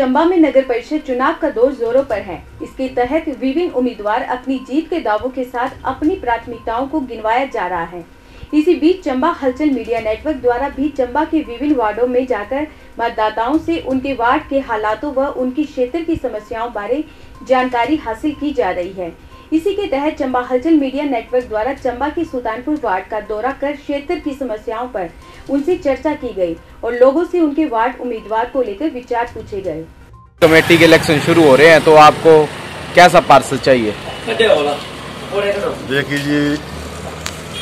चंबा में नगर परिषद चुनाव का दौर जोरों पर है। इसके तहत विभिन्न उम्मीदवार अपनी जीत के दावों के साथ अपनी प्राथमिकताओं को गिनवाया जा रहा है। इसी बीच चंबा हलचल मीडिया नेटवर्क द्वारा भी चंबा के विभिन्न वार्डों में जाकर मतदाताओं से उनके वार्ड के हालातों व उनकी क्षेत्र की समस्याओं बारे जानकारी हासिल की जा रही है। इसी के तहत चंबा हलचल मीडिया नेटवर्क द्वारा चंबा के सुल्तानपुर वार्ड का दौरा कर क्षेत्र की समस्याओं पर उनसे चर्चा की गई और लोगों से उनके वार्ड उम्मीदवार को लेकर विचार पूछे गए। कमेटी के इलेक्शन शुरू हो रहे हैं, तो आपको कैसा पार्षद चाहिए? देखिए जी,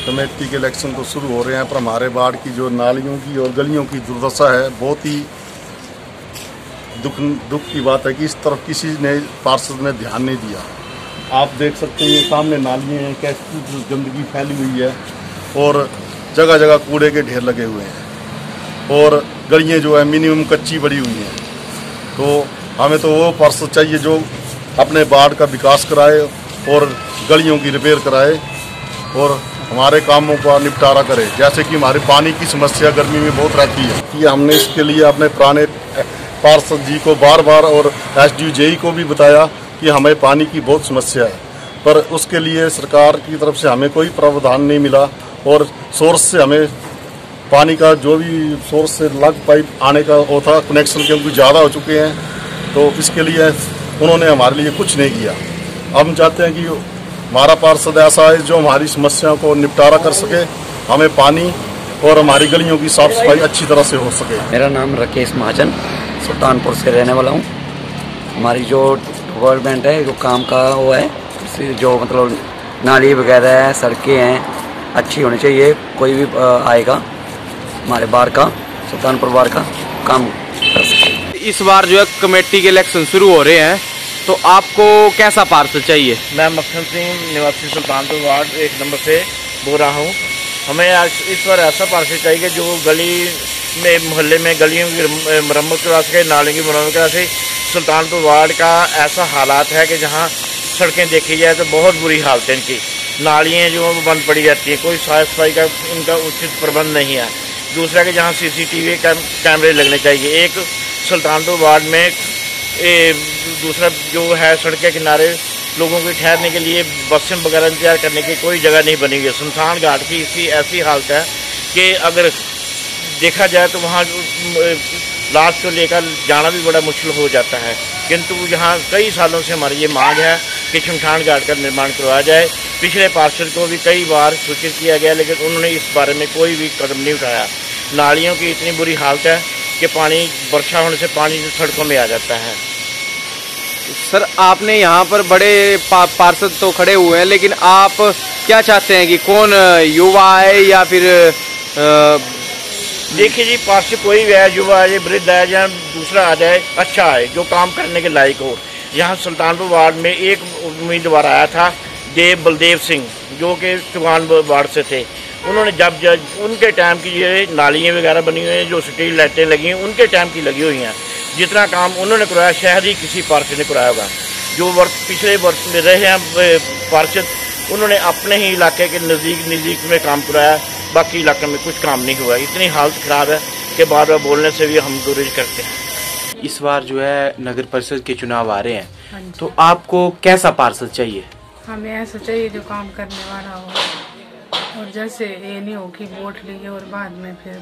कमेटी के इलेक्शन तो शुरू हो रहे हैं, पर हमारे वार्ड की जो नालियों की और गलियों की दुर्दशा है, बहुत ही दुख की बात है कि इस तरफ किसी ने पार्षद ने ध्यान नहीं दिया। आप देख सकते हैं, ये सामने नालियाँ हैं, कैसी गंदगी फैली हुई है और जगह जगह कूड़े के ढेर लगे हुए हैं और गलियाँ जो है मिनिमम कच्ची बड़ी हुई हैं। तो हमें तो वो पार्षद चाहिए जो अपने वार्ड का विकास कराए और गलियों की रिपेयर कराए और हमारे कामों का निपटारा करे। जैसे कि हमारे पानी की समस्या गर्मी में बहुत रहती है कि हमने इसके लिए अपने पुराने पार्षद जी को बार बार और एसडीओ जेई को भी बताया कि हमें पानी की बहुत समस्या है, पर उसके लिए सरकार की तरफ से हमें कोई प्रावधान नहीं मिला और सोर्स से हमें पानी का जो भी सोर्स से लग पाइप आने का वो था, कनेक्शन क्योंकि ज़्यादा हो चुके हैं, तो इसके लिए उन्होंने हमारे लिए कुछ नहीं किया। अब हम चाहते हैं कि हमारा पार्षद ऐसा है जो हमारी समस्याओं को निपटारा कर सके, हमें पानी और हमारी गलियों की साफ सफाई अच्छी तरह से हो सके। मेरा नाम राकेश महाजन, सुल्तानपुर से रहने वाला हूँ। हमारी जो गवर्नमेंट है, जो काम का वो है, जो मतलब नाली वगैरह है, सड़कें हैं, अच्छी होनी चाहिए। कोई भी आएगा हमारे बार का, सुल्तानपुर बार का काम कर सके। इस बार जो है कमेटी के इलेक्शन शुरू हो रहे हैं, तो आपको कैसा पार्षद चाहिए? मैं मक्खन सिंह, निवासी सुल्तानपुर वार्ड 1 नंबर से बोल रहा हूँ। हमें आज इस बार ऐसा पार्षद चाहिए जो गली में, मोहल्ले में गलियों की मरम्मत करा सके, नालियों की मरम्मत करा सके। सुल्तानपुर वार्ड का ऐसा हालात है कि जहाँ सड़कें देखी जाए तो बहुत बुरी हालत है इनकी। नालियाँ जो वो बंद पड़ी रहती हैं, कोई साफ सफाई का इनका उचित प्रबंध नहीं है। दूसरा कि जहाँ CCTV कैमरे लगने चाहिए। एक सुल्तानपुर वार्ड में दूसरा जो है, सड़क के किनारे लोगों के ठहरने के लिए बसें वगैरह इंतजार करने की कोई जगह नहीं बनी हुई है। सुनसान घाट की इसकी ऐसी हालत है कि अगर देखा जाए तो वहाँ लाश को लेकर जाना भी बड़ा मुश्किल हो जाता है। किंतु यहाँ कई सालों से हमारी ये मांग है कि शमशान घाट का निर्माण करवाया जाए। पिछले पार्षद को भी कई बार सूचित किया गया, लेकिन उन्होंने इस बारे में कोई भी कदम नहीं उठाया। नालियों की इतनी बुरी हालत है कि पानी वर्षा होने से पानी सड़कों में आ जाता है। सर, आपने यहाँ पर बड़े पार्षद तो खड़े हुए हैं, लेकिन आप क्या चाहते हैं कि कौन युवा है या फिर देखिए जी, पार्षद कोई भी है, युवा है, वृद्ध है या दूसरा आ जाए, अच्छा है, जो काम करने के लायक हो। यहाँ सुल्तानपुर वार्ड में एक उम्मीदवार आया था, बलदेव सिंह, जो कि चौगान वार्ड से थे। उन्होंने जब उनके टाइम की ये नालियाँ वगैरह बनी हुई हैं, जो स्ट्रीट लाइटें लगी हैं, उनके टाइम की लगी हुई हैं। जितना काम उन्होंने कराया शायद ही किसी पार्षद ने कराया होगा। जो पिछले वर्ष में रहे हैं पार्षद, उन्होंने अपने ही इलाके के नज़दीक में काम कराया, बाकी इलाके में कुछ काम नहीं हुआ। इतनी हालत ख़राब है कि बार बार बोलने से भी हम गुरेज करते हैं। इस बार जो है नगर परिषद के चुनाव आ रहे हैं, तो आपको कैसा पार्षद चाहिए? हमें ऐसा चाहिए जो काम करने वाला हो, और जैसे ये नहीं हो कि वोट लिए और बाद में फिर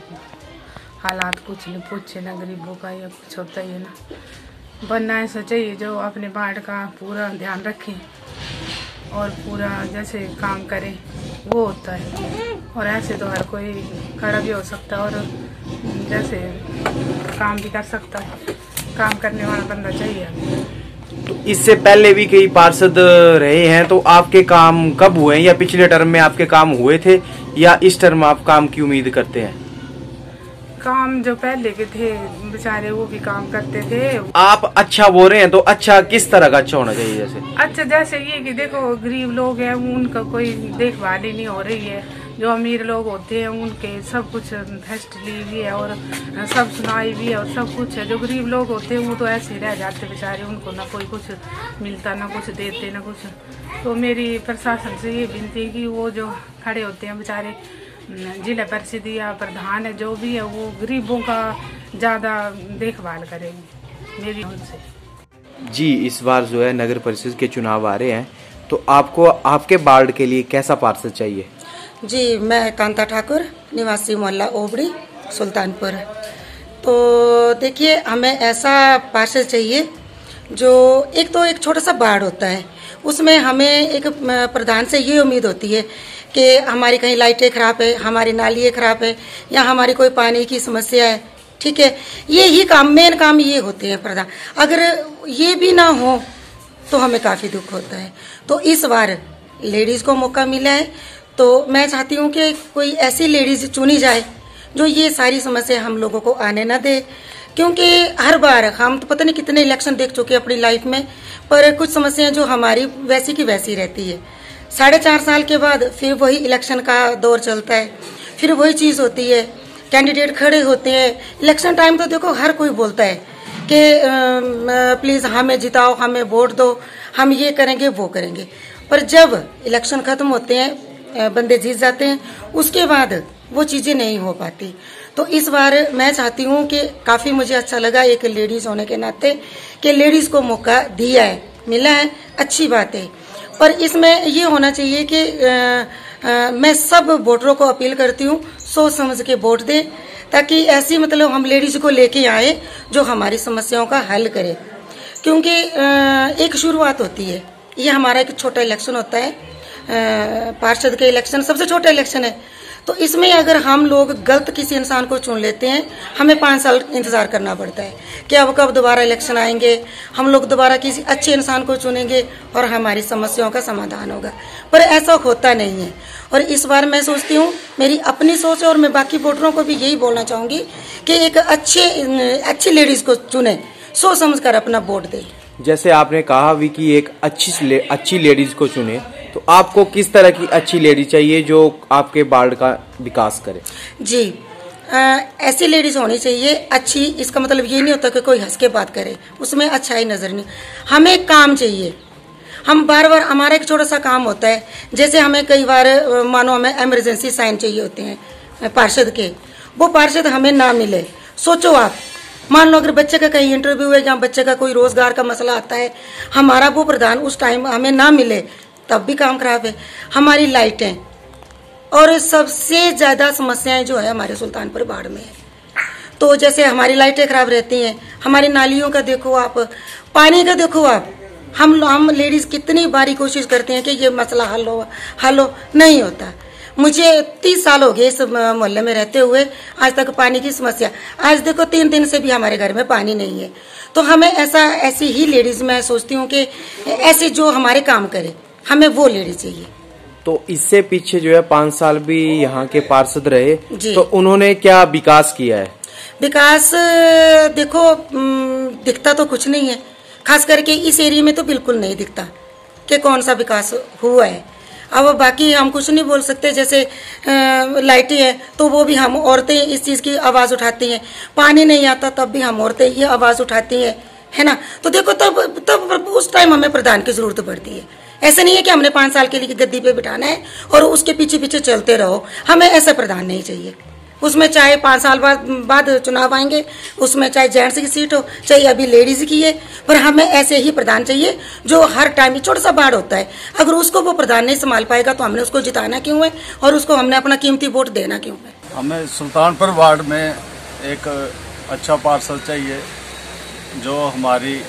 हालात कुछ नहीं पूछे ना, गरीबों का या कुछ होता ही है ना। बनना ऐसा चाहिए जो अपने वार्ड का पूरा ध्यान रखे और पूरा जैसे काम करे, वो होता है। और ऐसे तो हर कोई खड़ा भी हो सकता है और जैसे काम भी कर सकता है। काम करने वाला बंदा चाहिए हमें। तो इससे पहले भी कई पार्षद रहे हैं, तो आपके काम कब हुए हैं? या पिछले टर्म में आपके काम हुए थे या इस टर्म आप काम की उम्मीद करते हैं? काम जो पहले के थे बेचारे वो भी काम करते थे। आप अच्छा बोल रहे हैं, तो अच्छा किस तरह का अच्छा होना चाहिए? जैसे अच्छा जैसे ये कि देखो गरीब लोग हैं, उनका कोई देखभाल ही नहीं हो रही है। जो अमीर लोग होते हैं उनके सब कुछ फैसिलिटी भी है और सब सुनाई भी है और सब कुछ है। जो गरीब लोग होते हैं वो तो ऐसे ही रह जाते बेचारे, उनको ना कोई कुछ मिलता, ना कुछ देते, ना कुछ। तो मेरी प्रशासन से ये विनती है कि वो जो खड़े होते हैं बेचारे, जिला परिषद या प्रधान है जो भी है, वो गरीबों का ज़्यादा देखभाल करेंगे। मेरी उनसे। जी, इस बार जो है नगर परिषद के चुनाव आ रहे हैं, तो आपको आपके वार्ड के लिए कैसा पार्षद चाहिए? जी, मैं कांता ठाकुर, निवासी मोहल्ला ओबड़ी, सुल्तानपुर। तो देखिए, हमें ऐसा पार्षद चाहिए जो एक छोटा सा वार्ड होता है, उसमें हमें एक प्रधान से ये उम्मीद होती है कि हमारी कहीं लाइटें खराब है, हमारी नालियाँ खराब है, या हमारी कोई पानी की समस्या है, ठीक है, ये ही काम, मेन काम ये होते हैं प्रधान। अगर ये भी ना हो तो हमें काफ़ी दुख होता है। तो इस बार लेडीज़ को मौका मिला है, तो मैं चाहती हूँ कि कोई ऐसी लेडीज़ चुनी जाए जो ये सारी समस्या हम लोगों को आने ना दे, क्योंकि हर बार हम तो पता नहीं कितने इलेक्शन देख चुके हैं अपनी लाइफ में, पर कुछ समस्याएं जो हमारी वैसी की वैसी रहती है। 4.5 साल के बाद फिर वही इलेक्शन का दौर चलता है, फिर वही चीज़ होती है, कैंडिडेट खड़े होते हैं। इलेक्शन टाइम तो देखो हर कोई बोलता है कि प्लीज़ हमें जिताओ, हमें वोट दो, हम ये करेंगे वो करेंगे, पर जब इलेक्शन ख़त्म होते हैं, बंदे जीत जाते हैं, उसके बाद वो चीज़ें नहीं हो पाती। तो इस बार मैं चाहती हूँ कि काफ़ी मुझे अच्छा लगा एक लेडीज़ होने के नाते कि लेडीज़ को मौका दिया है, मिला है, अच्छी बात है, पर इसमें ये होना चाहिए कि मैं सब वोटरों को अपील करती हूँ सोच समझ के वोट दें, ताकि ऐसी मतलब हम लेडीज़ को लेके आए जो हमारी समस्याओं का हल करे। क्योंकि एक शुरुआत होती है, ये हमारा एक छोटा इलेक्शन होता है, पार्षद के इलेक्शन सबसे छोटा इलेक्शन है, तो इसमें अगर हम लोग गलत किसी इंसान को चुन लेते हैं, हमें 5 साल इंतजार करना पड़ता है कि अब कब दोबारा इलेक्शन आएंगे, हम लोग दोबारा किसी अच्छे इंसान को चुनेंगे और हमारी समस्याओं का समाधान होगा, पर ऐसा होता नहीं है। और इस बार मैं सोचती हूँ, मेरी अपनी सोच है और मैं बाकी वोटरों को भी यही बोलना चाहूँगी कि एक अच्छी लेडीज़ को चुने, सोच समझ कर अपना वोट दे। जैसे आपने कहा भी कि एक अच्छी लेडीज को चुने, तो आपको किस तरह की अच्छी लेडी चाहिए जो आपके वार्ड का विकास करे? जी, ऐसी लेडीज होनी चाहिए अच्छी। इसका मतलब ये नहीं होता कि कोई हंस के बात करे, उसमें अच्छाई नजर नहीं, हमें काम चाहिए। हम बार बार हमारा एक छोटा सा काम होता है, जैसे हमें कई बार मानो हमें इमरजेंसी साइन चाहिए होते हैं पार्षद के, वो पार्षद हमें ना मिले। सोचो आप, मान लो अगर बच्चे का कहीं इंटरव्यू है या बच्चे का कोई रोजगार का मसला आता है, हमारा वो प्रधान उस टाइम हमें ना मिले, तब भी काम खराब है। हमारी लाइटें और सबसे ज़्यादा समस्याएं जो है हमारे सुल्तानपुर वार्ड में है। तो जैसे हमारी लाइटें खराब रहती हैं, हमारी नालियों का देखो आप, पानी का देखो आप, हम लेडीज़ कितनी बारी कोशिश करते हैं कि ये मसला हल हो, नहीं होता। मुझे 30 साल हो गए इस मोहल्ले में रहते हुए, आज तक पानी की समस्या, आज देखो 3 दिन से भी हमारे घर में पानी नहीं है। तो हमें ऐसी ही लेडीज़ मैं सोचती हूँ कि ऐसे जो हमारे काम करे, हमें वो लेडीज चाहिए। तो इससे पीछे जो है 5 साल भी यहाँ के पार्षद रहे, तो उन्होंने क्या विकास किया है? विकास देखो दिखता तो कुछ नहीं है, खास करके इस एरिया में तो बिल्कुल नहीं दिखता कि कौन सा विकास हुआ है। अब बाकी हम कुछ नहीं बोल सकते, जैसे लाइटें हैं तो वो भी हम औरतें इस चीज़ की आवाज़ उठाती हैं, पानी नहीं आता तब भी हम औरतें ये आवाज़ उठाती हैं, है ना। तो देखो तब उस टाइम हमें प्रधान की जरूरत पड़ती है। ऐसा नहीं है कि हमने 5 साल के लिए गद्दी पे बिठाना है और उसके पीछे पीछे चलते रहो, हमें ऐसा प्रधान नहीं चाहिए। उसमें चाहे 5 साल बाद चुनाव आएंगे, उसमें चाहे जेंट्स की सीट हो, चाहे अभी लेडीज की है, पर हमें ऐसे ही प्रधान चाहिए जो हर टाइम, छोटा सा वार्ड होता है, अगर उसको वो प्रधान नहीं संभाल पाएगा तो हमने उसको जिताना क्यों है और उसको हमने अपना कीमती वोट देना क्यों है। हमें सुल्तानपुर वार्ड में एक अच्छा पार्षद चाहिए जो हमारी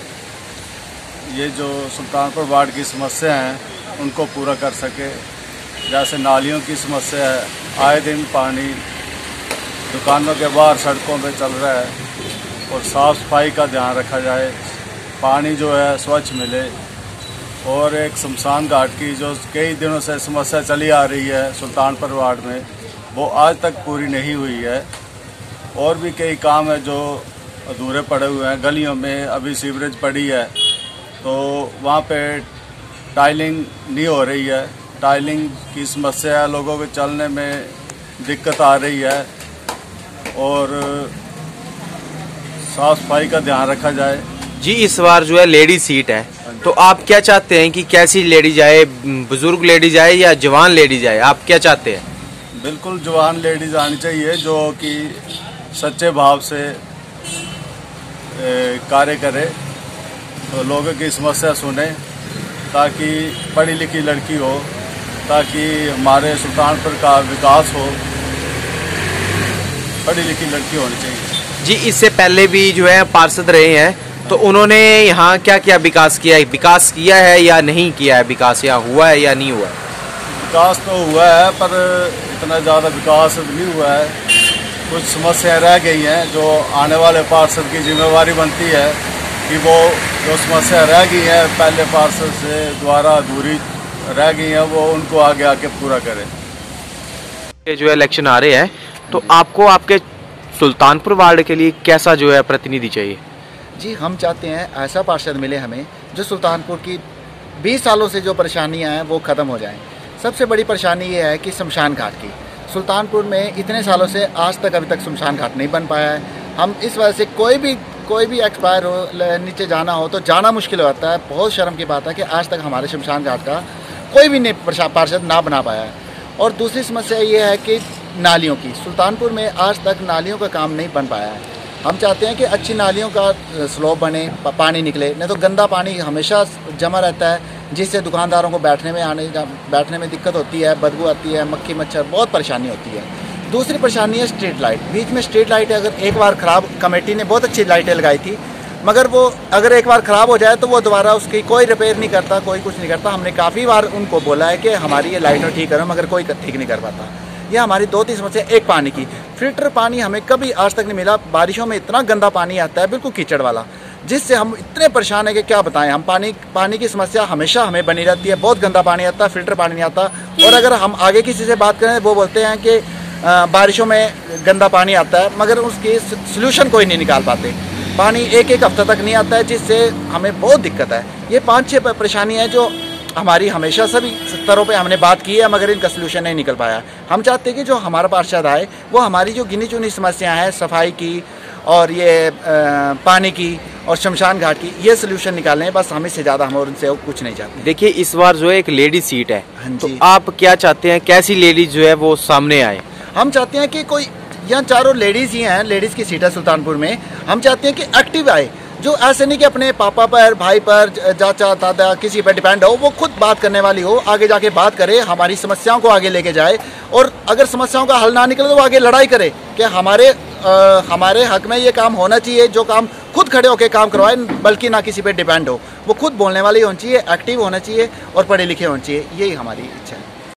ये जो सुल्तानपुर वार्ड की समस्या हैं उनको पूरा कर सके। जैसे नालियों की समस्या है, आए दिन पानी दुकानों के बाहर सड़कों पे चल रहा है, और साफ़ सफाई का ध्यान रखा जाए, पानी जो है स्वच्छ मिले। और एक शमशान घाट की जो कई दिनों से समस्या चली आ रही है सुल्तानपुर वार्ड में, वो आज तक पूरी नहीं हुई है। और भी कई काम है जो अधूरे पड़े हुए हैं। गलियों में अभी सीवरेज पड़ी है तो वहाँ पे टाइलिंग नहीं हो रही है, टाइलिंग की समस्या है, लोगों के चलने में दिक्कत आ रही है, और साफ सफाई का ध्यान रखा जाए। जी, इस बार जो है लेडी सीट है, तो आप क्या चाहते हैं कि कैसी लेडी जाए, बुजुर्ग लेडी जाए या जवान लेडी जाए, आप क्या चाहते हैं? बिल्कुल जवान लेडीज आनी चाहिए जो कि सच्चे भाव से कार्य करे, तो लोगों की समस्या सुने, ताकि पढ़ी लिखी लड़की हो, ताकि हमारे सुल्तानपुर का विकास हो। पढ़ी लिखी लड़की होनी चाहिए। जी, इससे पहले भी जो है पार्षद रहे हैं, तो उन्होंने यहाँ क्या क्या विकास किया है? विकास किया है या नहीं किया है? विकास यहाँ हुआ है या नहीं हुआ है? विकास तो हुआ है, पर इतना ज़्यादा विकास नहीं हुआ है। कुछ समस्याएं रह गई हैं, जो आने वाले पार्षद की जिम्मेवारी बनती है कि वो जो समस्या रह गई है पहले पार्षद से द्वारा अधूरी रह गई हैं, वो उनको आगे आके पूरा करें। ये जो इलेक्शन आ रहे हैं, तो आपको आपके सुल्तानपुर वार्ड के लिए कैसा जो है प्रतिनिधि चाहिए? जी, हम चाहते हैं ऐसा पार्षद मिले हमें जो सुल्तानपुर की 20 सालों से जो परेशानियां हैं वो ख़त्म हो जाएं। सबसे बड़ी परेशानी ये है कि शमशान घाट की, सुल्तानपुर में इतने सालों से आज तक अभी तक शमशान घाट नहीं बन पाया है। हम इस वजह से कोई भी एक्सपायर हो, नीचे जाना हो तो जाना मुश्किल होता है। बहुत शर्म की बात है कि आज तक हमारे शमशान घाट का कोई भी पार्षद ना बना पाया है। और दूसरी समस्या ये है कि नालियों की, सुल्तानपुर में आज तक नालियों का काम नहीं बन पाया है। हम चाहते हैं कि अच्छी नालियों का स्लोप बने, पानी निकले, नहीं तो गंदा पानी हमेशा जमा रहता है, जिससे दुकानदारों को बैठने में दिक्कत होती है, बदबू आती है, मक्खी मच्छर, बहुत परेशानी होती है। दूसरी परेशानी है स्ट्रीट लाइट। बीच में स्ट्रीट लाइट अगर एक बार ख़राब, कमेटी ने बहुत अच्छी लाइटें लगाई थी, मगर वो अगर एक बार ख़राब हो जाए तो वो दोबारा उसकी कोई रिपेयर नहीं करता, कोई कुछ नहीं करता। हमने काफ़ी बार उनको बोला है कि हमारी ये लाइटें ठीक करो, मगर कोई ठीक नहीं कर पाता। ये हमारी 2-3 समस्या। एक पानी की, फिल्टर पानी हमें कभी आज तक नहीं मिला। बारिशों में इतना गंदा पानी आता है, बिल्कुल कीचड़ वाला, जिससे हम इतने परेशान हैं कि क्या बताएं। हम पानी की समस्या हमेशा हमें बनी रहती है। बहुत गंदा पानी आता है, फिल्टर पानी नहीं आता। और अगर हम आगे किसी से बात करें, वो बोलते हैं कि बारिशों में गंदा पानी आता है, मगर उसकी सलूशन कोई नहीं निकाल पाते। पानी एक हफ्ता तक नहीं आता है, जिससे हमें बहुत दिक्कत है। ये 5-6 परेशानी है जो हमारी हमेशा सभी स्तरों पे हमने बात की है, मगर इनका सलूशन नहीं निकल पाया। हम चाहते हैं कि जो हमारा पार्षद आए वो हमारी जो गिनी चुनी समस्याएं हैं, सफाई की और ये पानी की और शमशान घाट की, ये सलूशन निकालें। बस हम इससे ज़्यादा हम और उनसे कुछ नहीं चाहते। देखिए, इस बार जो है एक लेडीज सीट है, तो जी। आप क्या चाहते हैं, कैसी लेडीज जो है वो सामने आए? हम चाहते हैं कि कोई, यहाँ चारों लेडीज़ ही हैं, लेडीज़ की सीट है सुल्तानपुर में। हम चाहते हैं कि एक्टिव आए, जो ऐसे नहीं कि अपने पापा पर, भाई पर, चाचा दादा किसी पर डिपेंड हो, वो खुद बात करने वाली हो, आगे जाके बात करे, हमारी समस्याओं को आगे लेके जाए। और अगर समस्याओं का हल ना निकले तो वो आगे लड़ाई करे कि हमारे हक में ये काम होना चाहिए, जो काम खुद खड़े होकर काम करवाए, बल्कि ना किसी पे डिपेंड हो। वो खुद बोलने वाली होनी चाहिए, एक्टिव होना चाहिए और पढ़े लिखे होने चाहिए। यही हमारी इच्छा है।